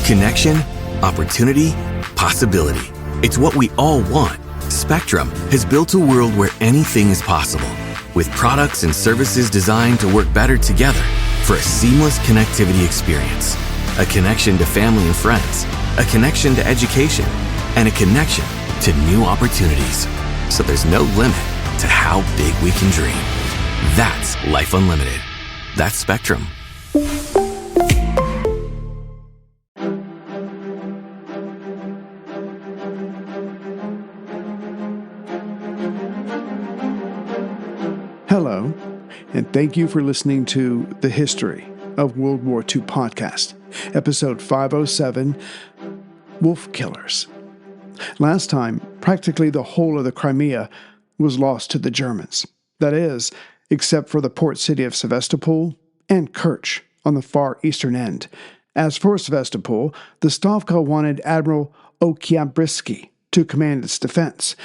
Connection, opportunity, possibility. It's what we all want. Spectrum has built a world where anything is possible, with products and services designed to work better together for a seamless connectivity experience. A connection to family and friends, a connection to education, and a connection to new opportunities. So there's no limit to how big we can dream. That's Life Unlimited. That's Spectrum. Hello, and thank you for listening to The History of World War II podcast, episode 507, Wolf Killers. Last time, practically the whole of the Crimea was lost to the Germans. That is, except for the port city of Sevastopol and Kerch on the far eastern end. As for Sevastopol, the Stavka wanted Admiral Oktyabrskyi to command its defense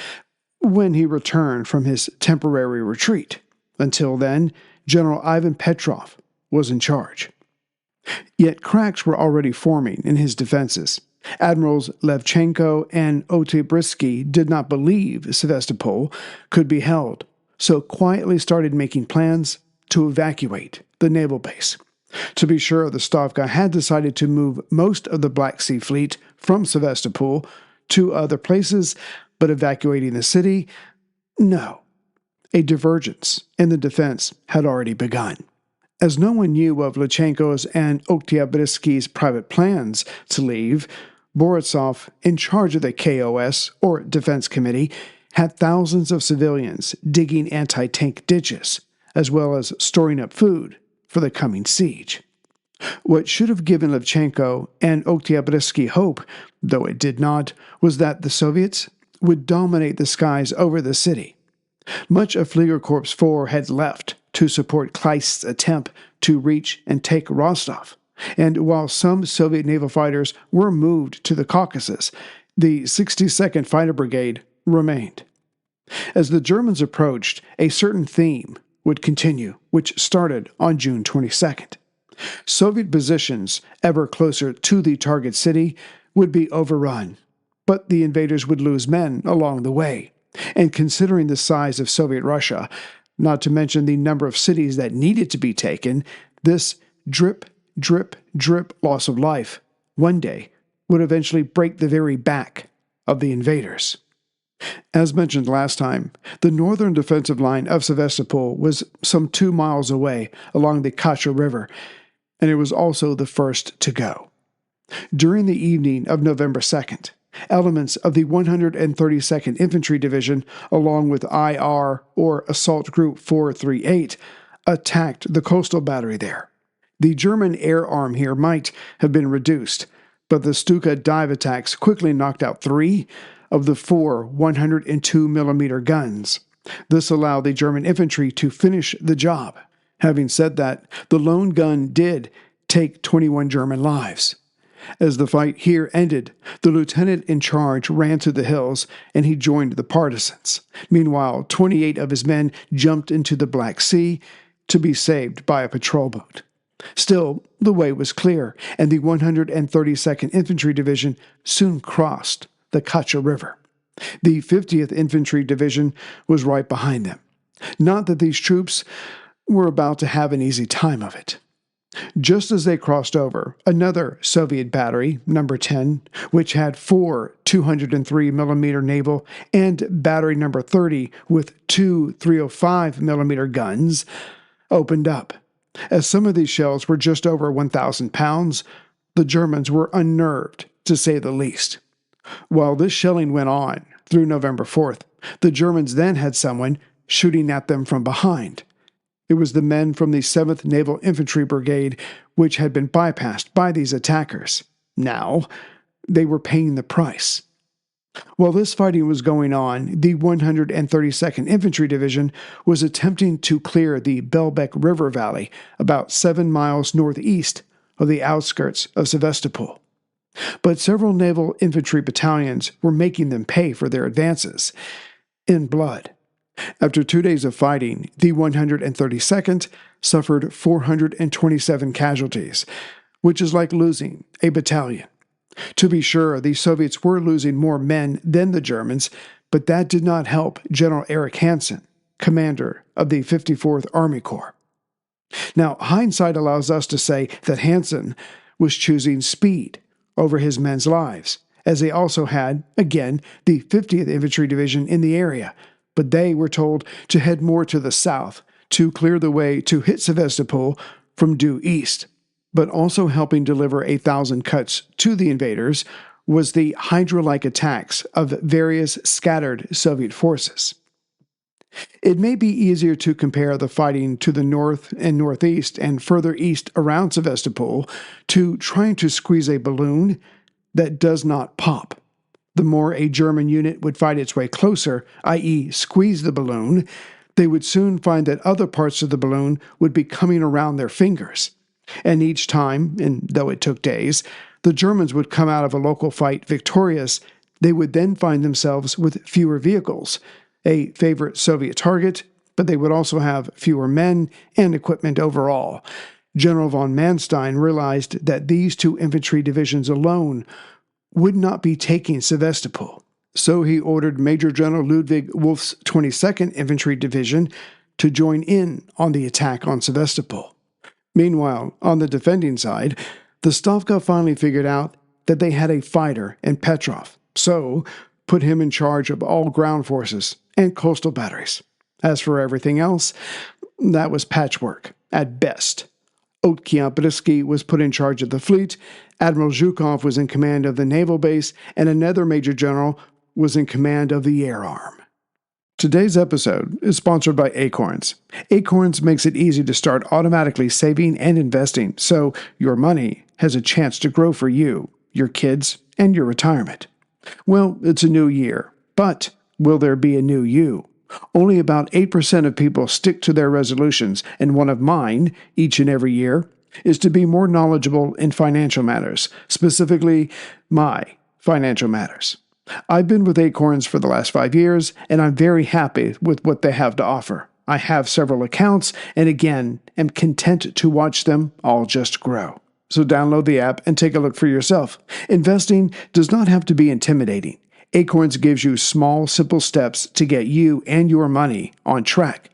when he returned from his temporary retreat. Until then, General Ivan Petrov was in charge. Yet cracks were already forming in his defenses. Admirals Levchenko and Oktyabrskyi did not believe Sevastopol could be held, so quietly started making plans to evacuate the naval base. To be sure, the Stavka had decided to move most of the Black Sea Fleet from Sevastopol to other places, but evacuating the city? No. A divergence in the defense had already begun. As no one knew of Levchenko's and Oktyabrskyi's private plans to leave, Borisov, in charge of the KOS, or Defense Committee, had thousands of civilians digging anti-tank ditches, as well as storing up food for the coming siege. What should have given Levchenko and Oktyabrskyi hope, though it did not, was that the Soviets would dominate the skies over the city. Much of Fliegerkorps 4 had left to support Kleist's attempt to reach and take Rostov, and while some Soviet naval fighters were moved to the Caucasus, the 62nd Fighter Brigade remained. As the Germans approached, a certain theme would continue, which started on June 22nd. Soviet positions ever closer to the target city would be overrun, but the invaders would lose men along the way. And considering the size of Soviet Russia, not to mention the number of cities that needed to be taken, this drip, drip, drip loss of life one day would eventually break the very back of the invaders. As mentioned last time, the northern defensive line of Sevastopol was some 2 miles away along the Kacha River, and it was also the first to go. During the evening of November 2nd, elements of the 132nd Infantry Division, along with IR, or Assault Group 438, attacked the coastal battery there. The German air arm here might have been reduced, but the Stuka dive attacks quickly knocked out 3 of the 4 102mm guns. This allowed the German infantry to finish the job. Having said that, the lone gun did take 21 German lives. As the fight here ended, the lieutenant in charge ran to the hills and he joined the partisans. Meanwhile, 28 of his men jumped into the Black Sea to be saved by a patrol boat. Still, the way was clear, and the 132nd Infantry Division soon crossed the Kacha River. The 50th Infantry Division was right behind them. Not that these troops were about to have an easy time of it. Just as they crossed over, another Soviet battery, number 10, which had 4 203mm naval, and battery number 30 with 2 305mm guns, opened up. As some of these shells were just over 1,000 pounds, the Germans were unnerved, to say the least. While this shelling went on through November 4th, the Germans then had someone shooting at them from behind. It was the men from the 7th Naval Infantry Brigade, which had been bypassed by these attackers. Now, they were paying the price. While this fighting was going on, the 132nd Infantry Division was attempting to clear the Belbek River Valley, about 7 miles northeast of the outskirts of Sevastopol. But several naval infantry battalions were making them pay for their advances in blood. After 2 days of fighting, the 132nd suffered 427 casualties, which is like losing a battalion. To be sure, the Soviets were losing more men than the Germans, but that did not help General Erich Hansen, commander of the 54th Army Corps. Now, hindsight allows us to say that Hansen was choosing speed over his men's lives, as they also had, again, the 50th Infantry Division in the area, but they were told to head more to the south to clear the way to hit Sevastopol from due east. But also helping deliver 1,000 cuts to the invaders was the Hydra-like attacks of various scattered Soviet forces. It may be easier to compare the fighting to the north and northeast and further east around Sevastopol to trying to squeeze a balloon that does not pop. The more a German unit would fight its way closer, i.e. squeeze the balloon, they would soon find that other parts of the balloon would be coming around their fingers. And each time, and though it took days, the Germans would come out of a local fight victorious, they would then find themselves with fewer vehicles, a favorite Soviet target, but they would also have fewer men and equipment overall. General von Manstein realized that these two infantry divisions alone would not be taking Sevastopol. So he ordered Major General Ludwig Wolff's 22nd Infantry Division to join in on the attack on Sevastopol. Meanwhile, on the defending side, the Stavka finally figured out that they had a fighter in Petrov, so put him in charge of all ground forces and coastal batteries. As for everything else, that was patchwork, at best. Otkyabrski was put in charge of the fleet, Admiral Zhukov was in command of the naval base, and another major general was in command of the air arm. Today's episode is sponsored by Acorns. Acorns makes it easy to start automatically saving and investing, so your money has a chance to grow for you, your kids, and your retirement. Well, it's a new year, but will there be a new you? Only about 8% of people stick to their resolutions, and one of mine, each and every year, is to be more knowledgeable in financial matters, specifically my financial matters. I've been with Acorns for the last 5 years, and I'm very happy with what they have to offer. I have several accounts, and again, am content to watch them all just grow. So download the app and take a look for yourself. Investing does not have to be intimidating. Acorns gives you small, simple steps to get you and your money on track.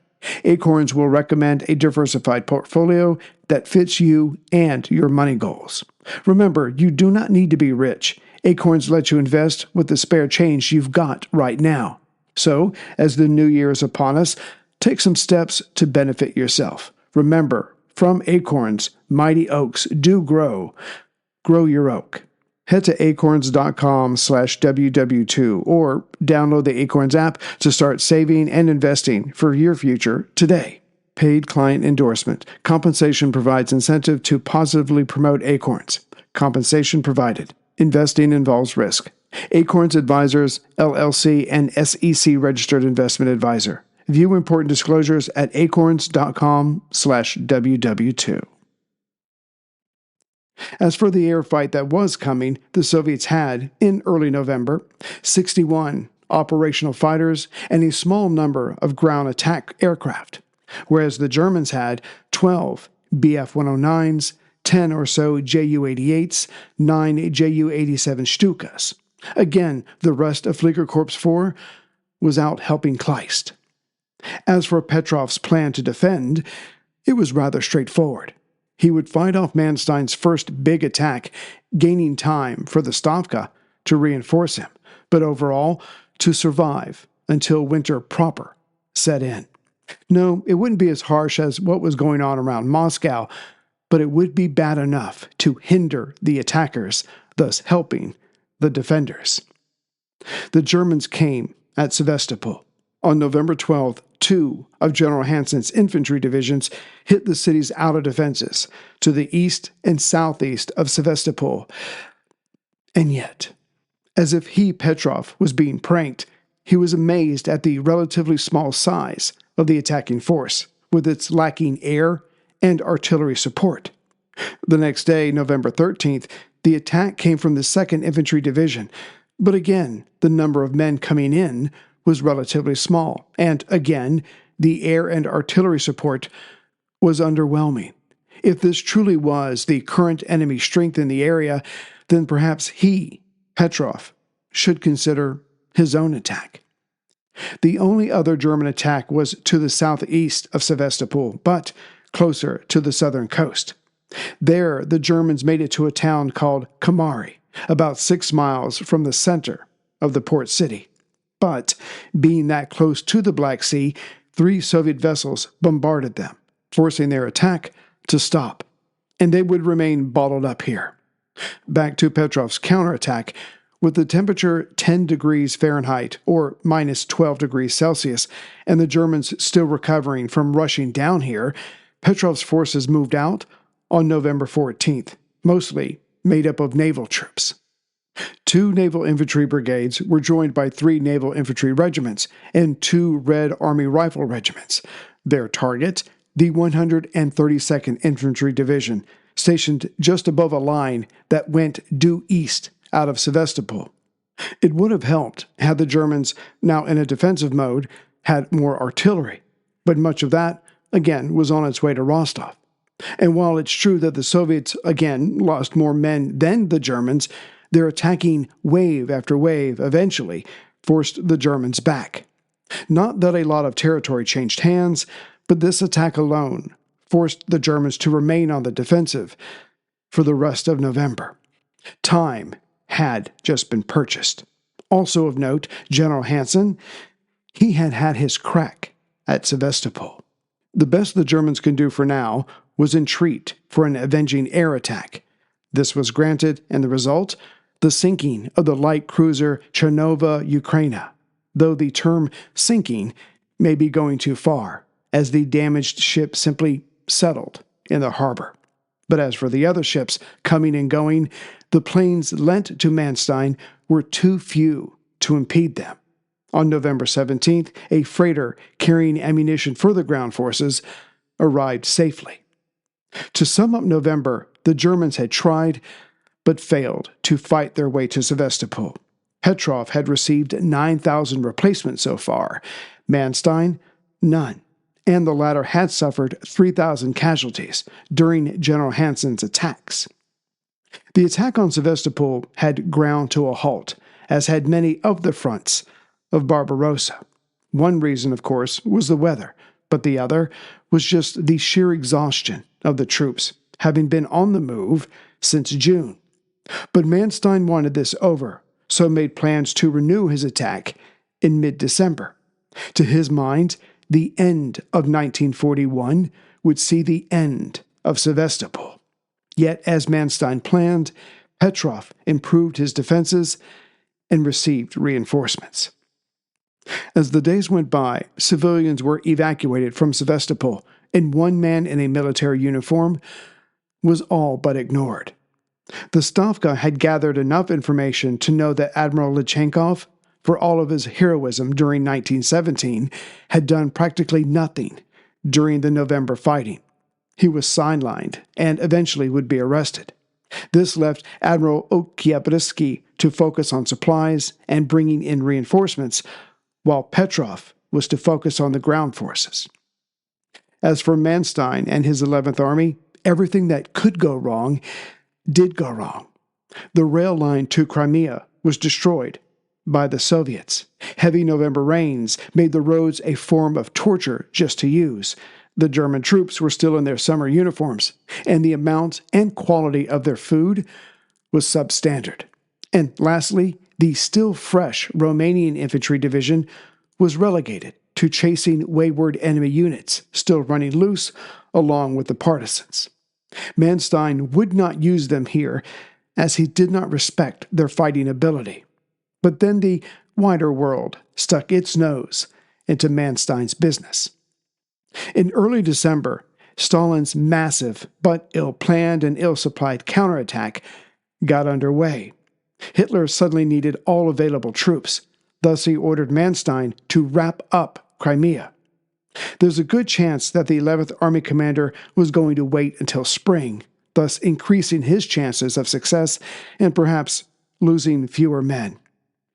Acorns will recommend a diversified portfolio that fits you and your money goals. Remember, you do not need to be rich. Acorns lets you invest with the spare change you've got right now. So, as the new year is upon us, take some steps to benefit yourself. Remember, from Acorns, mighty oaks do grow. Grow your oak. Head to acorns.com/WW2 or download the Acorns app to start saving and investing for your future today. Paid client endorsement. Compensation provides incentive to positively promote Acorns. Compensation provided. Investing involves risk. Acorns Advisors, LLC, and SEC registered investment advisor. View important disclosures at acorns.com/WW2. As for the air fight that was coming, the Soviets had, in early November, 61 operational fighters and a small number of ground attack aircraft, whereas the Germans had 12 Bf-109s, 10 or so Ju-88s, 9 Ju-87 Stukas. Again, the rest of Fliegerkorps 4 was out helping Kleist. As for Petrov's plan to defend, it was rather straightforward. He would fight off Manstein's first big attack, gaining time for the Stavka to reinforce him, but overall, to survive until winter proper set in. No, it wouldn't be as harsh as what was going on around Moscow, but it would be bad enough to hinder the attackers, thus helping the defenders. The Germans came at Sevastopol. On November 12th, 2 of General Hansen's infantry divisions hit the city's outer defenses to the east and southeast of Sevastopol. And yet, as if he, Petrov, was being pranked, he was amazed at the relatively small size of the attacking force, with its lacking air and artillery support. The next day, November 13th, the attack came from the 2nd Infantry Division, but again, the number of men coming in was relatively small, and again, the air and artillery support was underwhelming. If this truly was the current enemy strength in the area, then perhaps he, Petrov, should consider his own attack. The only other German attack was to the southeast of Sevastopol, but closer to the southern coast. There, the Germans made it to a town called Kamari, about 6 miles from the center of the port city. But, being that close to the Black Sea, 3 Soviet vessels bombarded them, forcing their attack to stop, and they would remain bottled up here. Back to Petrov's counterattack, with the temperature 10 degrees Fahrenheit or minus 12 degrees Celsius, and the Germans still recovering from rushing down here, Petrov's forces moved out on November 14th, mostly made up of naval troops. 2 naval infantry brigades were joined by 3 naval infantry regiments and 2 Red Army Rifle regiments. Their target, the 132nd Infantry Division, stationed just above a line that went due east out of Sevastopol. It would have helped had the Germans, now in a defensive mode, had more artillery, but much of that, again, was on its way to Rostov. And while it's true that the Soviets, again, lost more men than the Germans, their attacking wave after wave eventually forced the Germans back. Not that a lot of territory changed hands, but this attack alone forced the Germans to remain on the defensive for the rest of November. Time had just been purchased. Also of note, General Hansen, he had had his crack at Sevastopol. The best the Germans could do for now was entreat for an avenging air attack. This was granted, and the result? The sinking of the light cruiser Chernova Ukraina, though the term sinking may be going too far, as the damaged ship simply settled in the harbor. But as for the other ships coming and going, the planes lent to Manstein were too few to impede them. On November 17th, a freighter carrying ammunition for the ground forces arrived safely. To sum up November, the Germans had tried, but failed to fight their way to Sevastopol. Petrov had received 9,000 replacements so far, Manstein, none, and the latter had suffered 3,000 casualties during General Hansen's attacks. The attack on Sevastopol had ground to a halt, as had many of the fronts of Barbarossa. One reason, of course, was the weather, but the other was just the sheer exhaustion of the troops, having been on the move since June. But Manstein wanted this over, so made plans to renew his attack in mid-December. To his mind, the end of 1941 would see the end of Sevastopol. Yet, as Manstein planned, Petrov improved his defenses and received reinforcements. As the days went by, civilians were evacuated from Sevastopol, and one man in a military uniform was all but ignored. The Stavka had gathered enough information to know that Admiral Lichenkov, for all of his heroism during 1917, had done practically nothing during the November fighting. He was sidelined and eventually would be arrested. This left Admiral Oktyabrskij to focus on supplies and bringing in reinforcements, while Petrov was to focus on the ground forces. As for Manstein and his 11th Army, everything that could go wrong did go wrong. The rail line to Crimea was destroyed by the Soviets. Heavy November rains made the roads a form of torture just to use. The German troops were still in their summer uniforms, and the amount and quality of their food was substandard. And lastly, the still fresh Romanian Infantry Division was relegated to chasing wayward enemy units still running loose along with the partisans. Manstein would not use them here, as he did not respect their fighting ability. But then the wider world stuck its nose into Manstein's business. In early December, Stalin's massive but ill-planned and ill-supplied counterattack got underway. Hitler suddenly needed all available troops. Thus, he ordered Manstein to wrap up Crimea. There's a good chance that the 11th Army commander was going to wait until spring, thus increasing his chances of success and perhaps losing fewer men.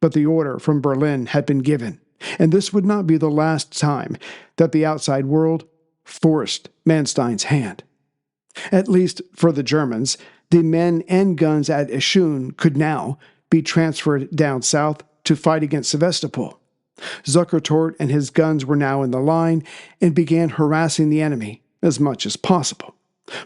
But the order from Berlin had been given, and this would not be the last time that the outside world forced Manstein's hand. At least for the Germans, The men and guns at Ishun could now be transferred down south to fight against Sevastopol. Zukertort and his guns were now in the line and began harassing the enemy as much as possible.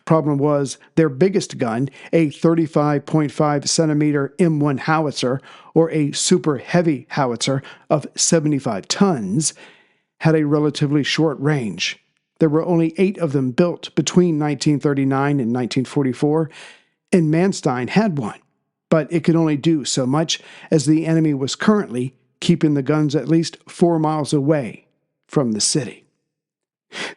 Problem was, their biggest gun, a 35.5 centimeter M1 howitzer, or a super heavy howitzer of 75 tons, had a relatively short range. There were only 8 of them built between 1939 and 1944, and Manstein had one, but it could only do so much as the enemy was currently keeping the guns at least 4 miles away from the city.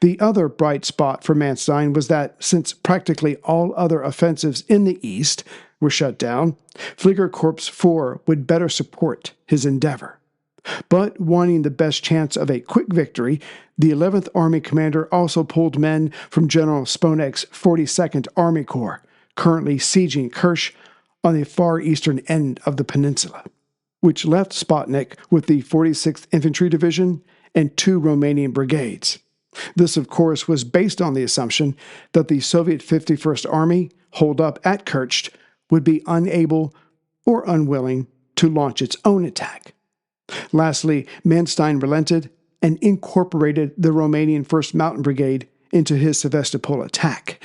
The other bright spot for Manstein was that since practically all other offensives in the east were shut down, Fliegerkorps 4 would better support his endeavor. But wanting the best chance of a quick victory, the 11th Army commander also pulled men from General Sponek's 42nd Army Corps, currently sieging Kirch on the far eastern end of the peninsula, which left Spotnik with the 46th Infantry Division and 2 Romanian brigades. This, of course, was based on the assumption that the Soviet 51st Army, holed up at Kerch, would be unable or unwilling to launch its own attack. Lastly, Manstein relented and incorporated the Romanian 1st Mountain Brigade into his Sevastopol attack.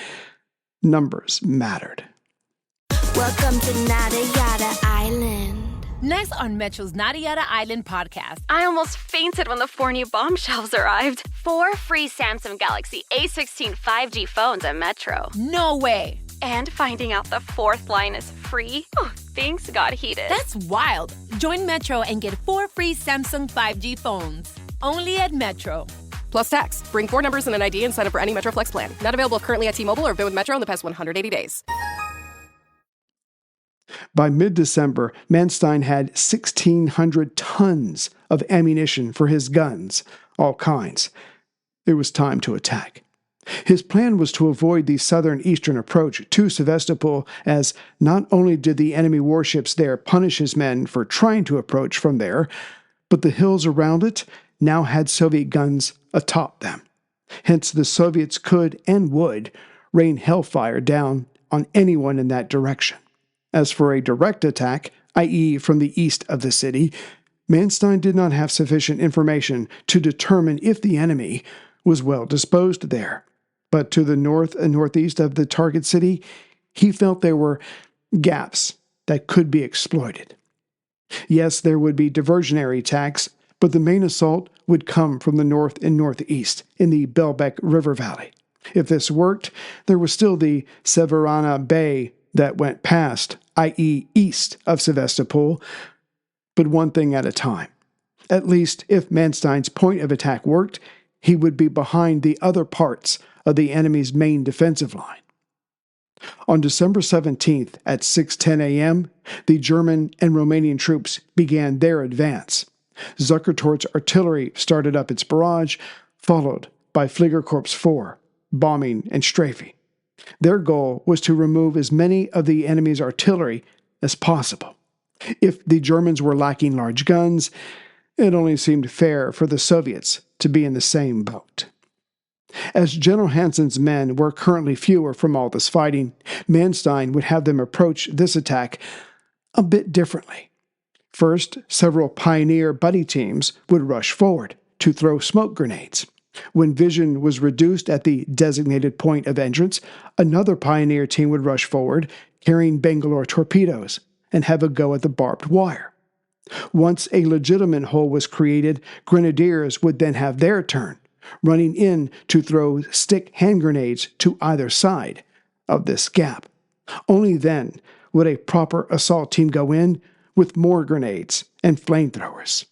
Numbers mattered. Welcome to Nada Yada Island. Next on Metro's Nada Yada Island podcast. I almost fainted when the 4 new bombshells arrived. 4 free Samsung Galaxy A16 5G phones at Metro. No way. And finding out the 4th line is free. Oh, things got heated. That's wild. Join Metro and get 4 free Samsung 5G phones. Only at Metro. Plus tax. Bring 4 numbers and an ID and sign up for any Metro Flex plan. Not available currently at T-Mobile or been with Metro in the past 180 days. By mid-December, Manstein had 1,600 tons of ammunition for his guns, all kinds. It was time to attack. His plan was to avoid the southern-eastern approach to Sevastopol, as not only did the enemy warships there punish his men for trying to approach from there, but the hills around it now had Soviet guns atop them. Hence, the Soviets could and would rain hellfire down on anyone in that direction. As for a direct attack, i.e. from the east of the city, Manstein did not have sufficient information to determine if the enemy was well disposed there. But to the north and northeast of the target city, he felt there were gaps that could be exploited. Yes, there would be diversionary attacks, but the main assault would come from the north and northeast in the Belbek River Valley. If this worked, there was still the Severana Bay that went past, i.e. east of Sevastopol, but one thing at a time. At least, if Manstein's point of attack worked, he would be behind the other parts of the enemy's main defensive line. On December 17th at 6:10 a.m., the German and Romanian troops began their advance. Zukertort's artillery started up its barrage, followed by Fliegerkorps 4, bombing and strafing. Their goal was to remove as many of the enemy's artillery as possible. If the Germans were lacking large guns, it only seemed fair for the Soviets to be in the same boat. As General Hansen's men were currently fewer from all this fighting, Manstein would have them approach this attack a bit differently. First, several pioneer buddy teams would rush forward to throw smoke grenades. When vision was reduced at the designated point of entrance, another pioneer team would rush forward, carrying Bangalore torpedoes, and have a go at the barbed wire. Once a legitimate hole was created, grenadiers would then have their turn, running in to throw stick hand grenades to either side of this gap. Only then would a proper assault team go in with more grenades and flamethrowers.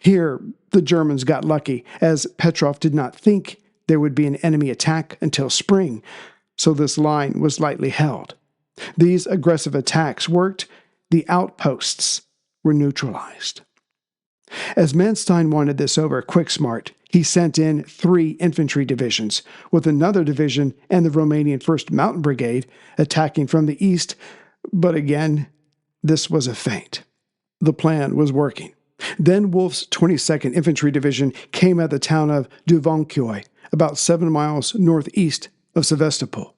Here, the Germans got lucky, as Petrov did not think there would be an enemy attack until spring, so this line was lightly held. These aggressive attacks worked, the outposts were neutralized. As Manstein wanted this over quick smart, he sent in 3 infantry divisions, with another division and the Romanian 1st Mountain Brigade attacking from the east, but again, this was a feint. The plan was working. Then Wolff's 22nd Infantry Division came at the town of WWII, about 7 miles northeast of Sevastopol.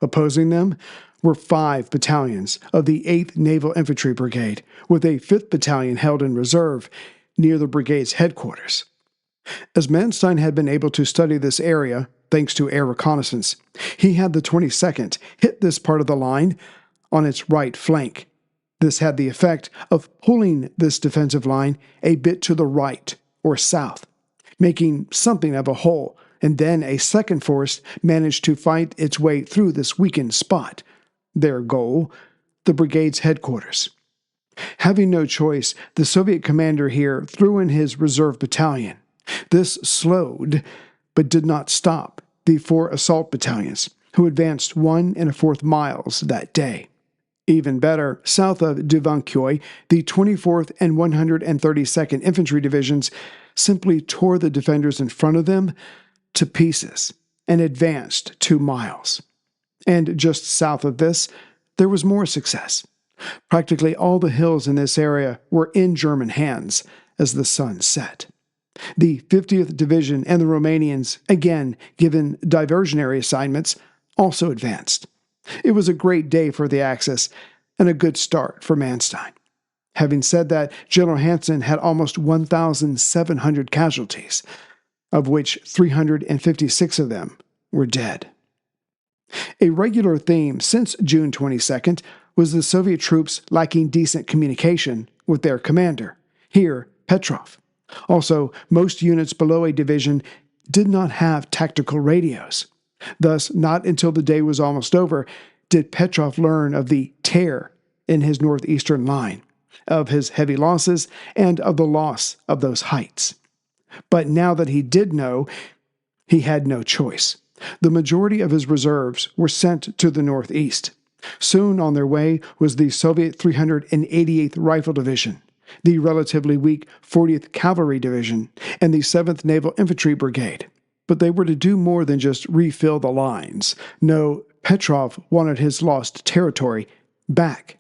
Opposing them were 5 battalions of the 8th Naval Infantry Brigade, with a 5th battalion held in reserve near the brigade's headquarters. As Manstein had been able to study this area, thanks to air reconnaissance, he had the 22nd hit this part of the line on its right flank. This had the effect of pulling this defensive line a bit to the right or south, making something of a hole, and then a second force managed to fight its way through this weakened spot. Their goal, the brigade's headquarters. Having no choice, the Soviet commander here threw in his reserve battalion. This slowed, but did not stop, the 4 assault battalions, who advanced 1 1/4 miles that day. Even better, south of WWII, the 24th and 132nd Infantry Divisions simply tore the defenders in front of them to pieces and advanced 2 miles. And just south of this, there was more success. Practically all the hills in this area were in German hands as the sun set. The 50th Division and the Romanians, again given diversionary assignments, also advanced. It was a great day for the Axis and a good start for Manstein. Having said that, General Hansen had almost 1,700 casualties, of which 356 of them were dead. A regular theme since June 22nd was the Soviet troops lacking decent communication with their commander, here Petrov. Also, most units below a division did not have tactical radios. Thus, not until the day was almost over did Petrov learn of the tear in his northeastern line, of his heavy losses, and of the loss of those heights. But now that he did know, he had no choice. The majority of his reserves were sent to the northeast. Soon on their way was the Soviet 388th Rifle Division, the relatively weak 40th Cavalry Division, and the 7th Naval Infantry Brigade. But they were to do more than just refill the lines. No, Petrov wanted his lost territory back.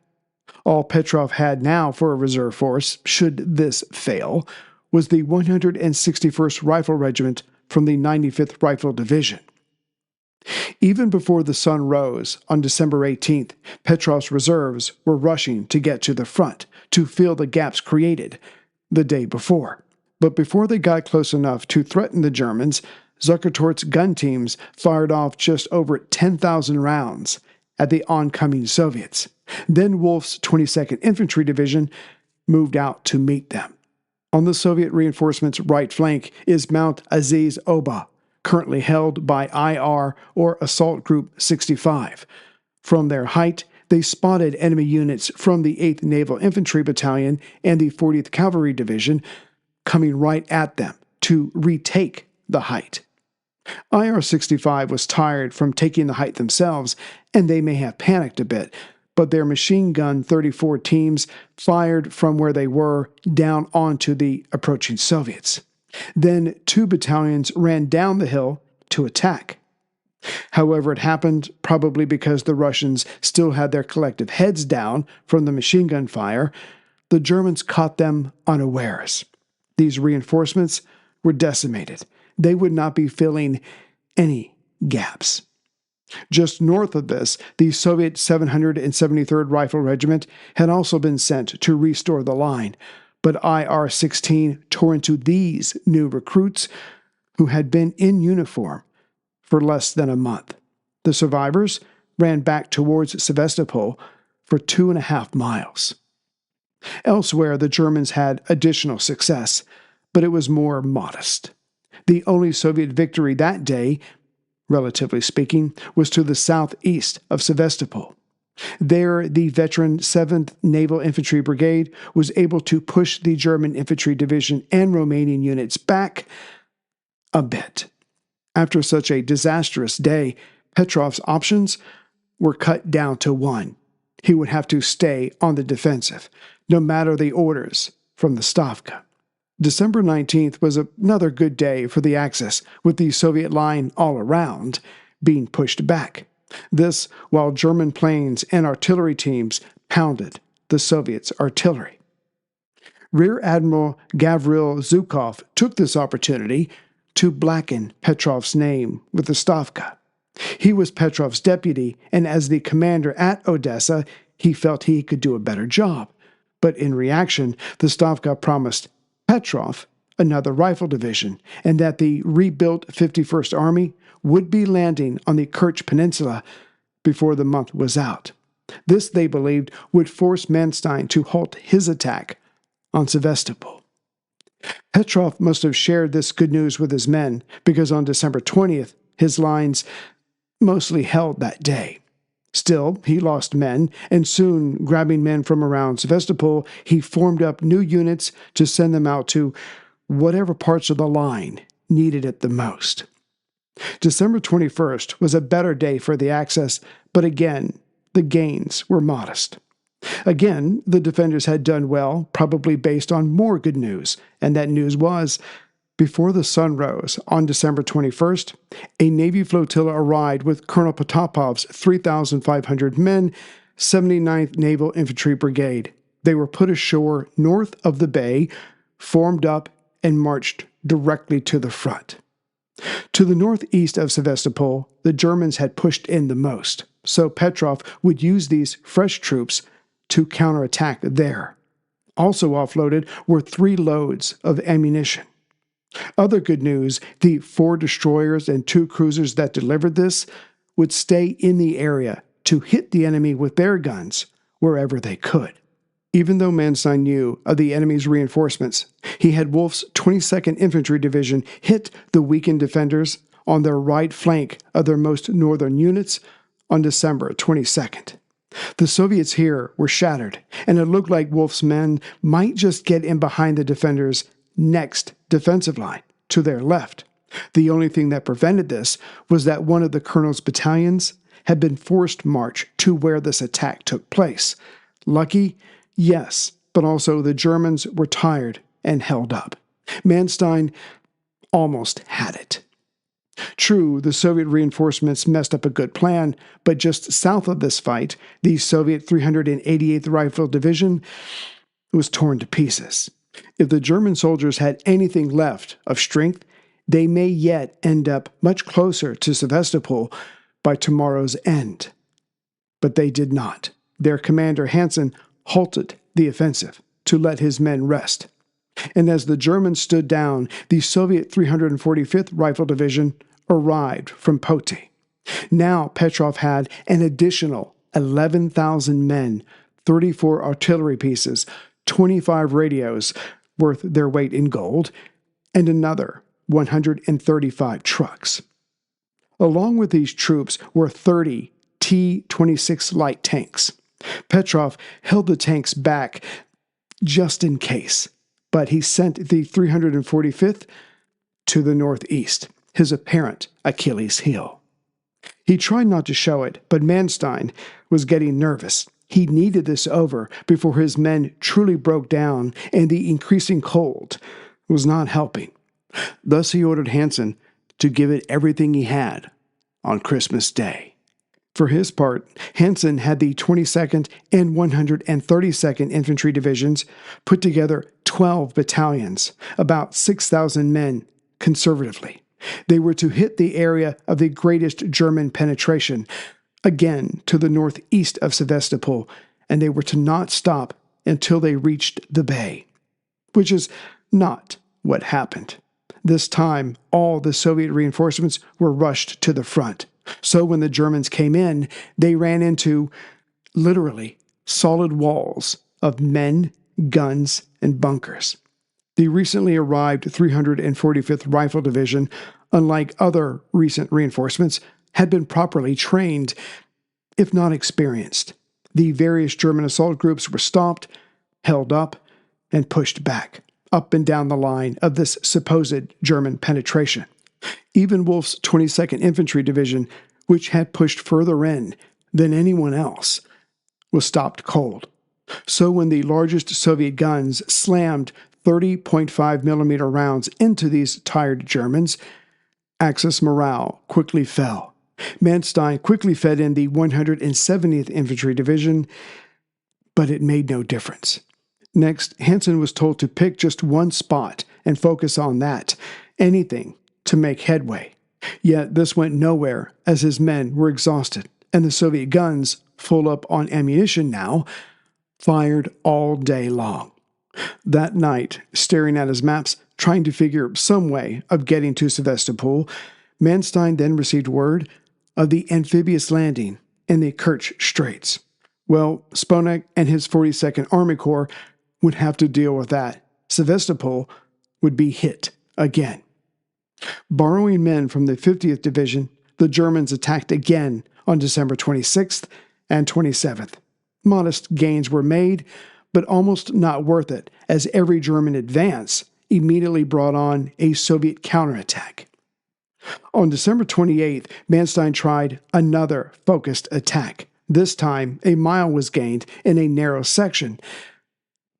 All Petrov had now for a reserve force, should this fail, was the 161st Rifle Regiment from the 95th Rifle Division. Even before the sun rose on December 18th, Petrov's reserves were rushing to get to the front to fill the gaps created the day before. But before they got close enough to threaten the Germans, Zuckertort's gun teams fired off just over 10,000 rounds at the oncoming Soviets. Then Wolff's 22nd Infantry Division moved out to meet them. On the Soviet reinforcements' right flank is Mount Aziz Oba, currently held by IR or Assault Group 65. From their height, they spotted enemy units from the 8th Naval Infantry Battalion and the 40th Cavalry Division coming right at them to retake the height. IR-65 was tired from taking the height themselves, and they may have panicked a bit, but their machine gun 34 teams fired from where they were down onto the approaching Soviets. Then 2 battalions ran down the hill to attack. However, it happened probably because the Russians still had their collective heads down from the machine gun fire. The Germans caught them unawares. These reinforcements were decimated. They would not be filling any gaps. Just north of this, the Soviet 773rd Rifle Regiment had also been sent to restore the line, but IR-16 tore into these new recruits who had been in uniform for less than a month. The survivors ran back towards Sevastopol for 2.5 miles. Elsewhere, the Germans had additional success, but it was more modest. The only Soviet victory that day, relatively speaking, was to the southeast of Sevastopol. There, the veteran 7th Naval Infantry Brigade was able to push the German Infantry Division and Romanian units back a bit. After such a disastrous day, Petrov's options were cut down to one. He would have to stay on the defensive, no matter the orders from the Stavka. December 19th was another good day for the Axis, with the Soviet line all around being pushed back. This while German planes and artillery teams pounded the Soviets' artillery. Rear Admiral Gavril Zhukov took this opportunity to blacken Petrov's name with the Stavka. He was Petrov's deputy, and as the commander at Odessa, he felt he could do a better job. But in reaction, the Stavka promised Petrov another rifle division, and that the rebuilt 51st Army would be landing on the Kerch Peninsula before the month was out. This, they believed, would force Manstein to halt his attack on Sevastopol. Petrov must have shared this good news with his men, because on December 20th, his lines mostly held that day. Still, he lost men, and soon, grabbing men from around Sevastopol, he formed up new units to send them out to whatever parts of the line needed it the most. December 21st was a better day for the Axis, but again, the gains were modest. Again, the defenders had done well, probably based on more good news, and that news was, before the sun rose on December 21st, a Navy flotilla arrived with Colonel Potapov's 3,500 men, 79th Naval Infantry Brigade. They were put ashore north of the bay, formed up, and marched directly to the front. To the northeast of Sevastopol, the Germans had pushed in the most, so Petrov would use these fresh troops to counterattack there. Also offloaded were 3 loads of ammunition. Other good news, the 4 destroyers and 2 cruisers that delivered this would stay in the area to hit the enemy with their guns wherever they could. Even though Manstein knew of the enemy's reinforcements, he had Wolff's 22nd Infantry Division hit the weakened defenders on their right flank of their most northern units on December 22nd. The Soviets here were shattered, and it looked like Wolff's men might just get in behind the defenders' next defensive line, to their left. The only thing that prevented this was that one of the colonel's battalions had been forced march to where this attack took place. Lucky? Yes, but also the Germans were tired and held up. Manstein almost had it. True, the Soviet reinforcements messed up a good plan, but just south of this fight, the Soviet 388th Rifle Division was torn to pieces. If the German soldiers had anything left of strength, they may yet end up much closer to Sevastopol by tomorrow's end. But they did not. Their commander, Hansen, halted the offensive to let his men rest. And as the Germans stood down, the Soviet 345th Rifle Division arrived from Poti. Now Petrov had an additional 11,000 men, 34 artillery pieces, 25 radios worth their weight in gold, and another 135 trucks. Along with these troops were 30 T-26 light tanks. Petrov held the tanks back just in case, but he sent the 345th to the northeast, his apparent Achilles heel. He tried not to show it, but Manstein was getting nervous. He needed this over before his men truly broke down, and the increasing cold was not helping. Thus he ordered Hansen to give it everything he had on Christmas Day. For his part, Hansen had the 22nd and 132nd Infantry Divisions put together 12 battalions, about 6,000 men, conservatively. They were to hit the area of the greatest German penetration, again to the northeast of Sevastopol, and they were to not stop until they reached the bay, which is not what happened. This time, all the Soviet reinforcements were rushed to the front. So when the Germans came in, they ran into, literally, solid walls of men, guns, and bunkers. The recently arrived 345th Rifle Division, unlike other recent reinforcements, had been properly trained, if not experienced. The various German assault groups were stopped, held up, and pushed back, up and down the line of this supposed German penetration. Even Wolff's 22nd Infantry Division, which had pushed further in than anyone else, was stopped cold. So when the largest Soviet guns slammed 30.5 millimeter rounds into these tired Germans, Axis morale quickly fell. Manstein quickly fed in the 170th Infantry Division, but it made no difference. Next, Hansen was told to pick just one spot and focus on that, anything to make headway. Yet this went nowhere as his men were exhausted, and the Soviet guns, full up on ammunition now, fired all day long. That night, staring at his maps, trying to figure some way of getting to Sevastopol, Manstein then received word of the amphibious landing in the Kerch Straits. Well, Sponek and his 42nd Army Corps would have to deal with that. Sevastopol would be hit again. Borrowing men from the 50th Division, the Germans attacked again on December 26th and 27th. Modest gains were made, but almost not worth it, as every German advance immediately brought on a Soviet counterattack. On December 28th, Manstein tried another focused attack. This time, a mile was gained in a narrow section,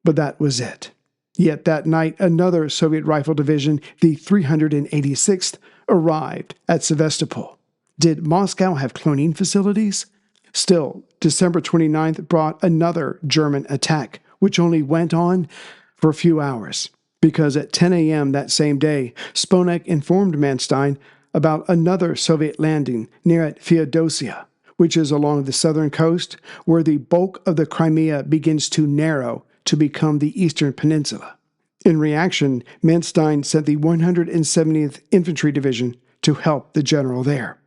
but that was it. Yet that night, another Soviet rifle division, the 386th, arrived at Sevastopol. Did Moscow have cloning facilities? Still, December 29th brought another German attack, which only went on for a few hours, because at 10 a.m. that same day, Sponek informed Manstein about another Soviet landing near Feodosia, which is along the southern coast, where the bulk of the Crimea begins to narrow to become the eastern peninsula. In reaction, Manstein sent the 170th Infantry Division to help the general there.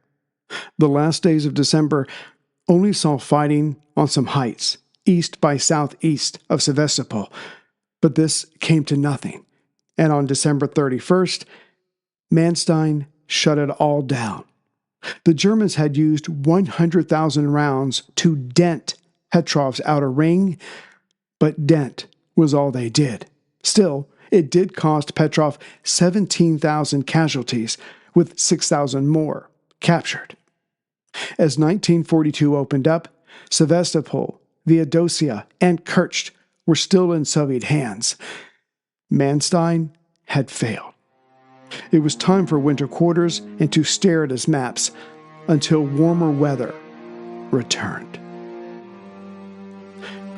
The last days of December only saw fighting on some heights, east by southeast of Sevastopol, but this came to nothing, and on December 31st, Manstein shut it all down. The Germans had used 100,000 rounds to dent Petrov's outer ring, but dent was all they did. Still, it did cost Petrov 17,000 casualties, with 6,000 more captured. As 1942 opened up, Sevastopol, Feodosia, and Kerch were still in Soviet hands. Manstein had failed. It was time for winter quarters and to stare at his maps until warmer weather returned.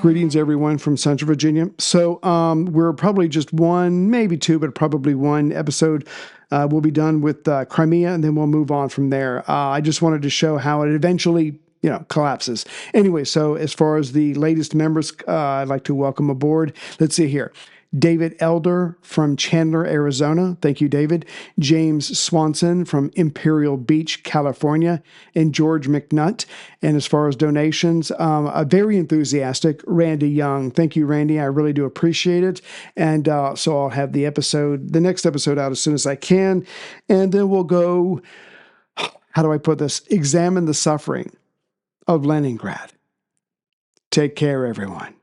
Greetings, everyone, from Central Virginia. So we're probably just one, maybe two, but probably one episode. We'll be done with Crimea, and then we'll move on from there. I just wanted to show how it eventually, collapses. Anyway, so as far as the latest members, I'd like to welcome aboard. Let's see here. David Elder from Chandler, Arizona. Thank you, David. James Swanson from Imperial Beach, California. And George McNutt. And as far as donations, a very enthusiastic Randy Young. Thank you, Randy. I really do appreciate it. And so I'll have the next episode out as soon as I can. And then we'll go, how do I put this? Examine the suffering of Leningrad. Take care, everyone.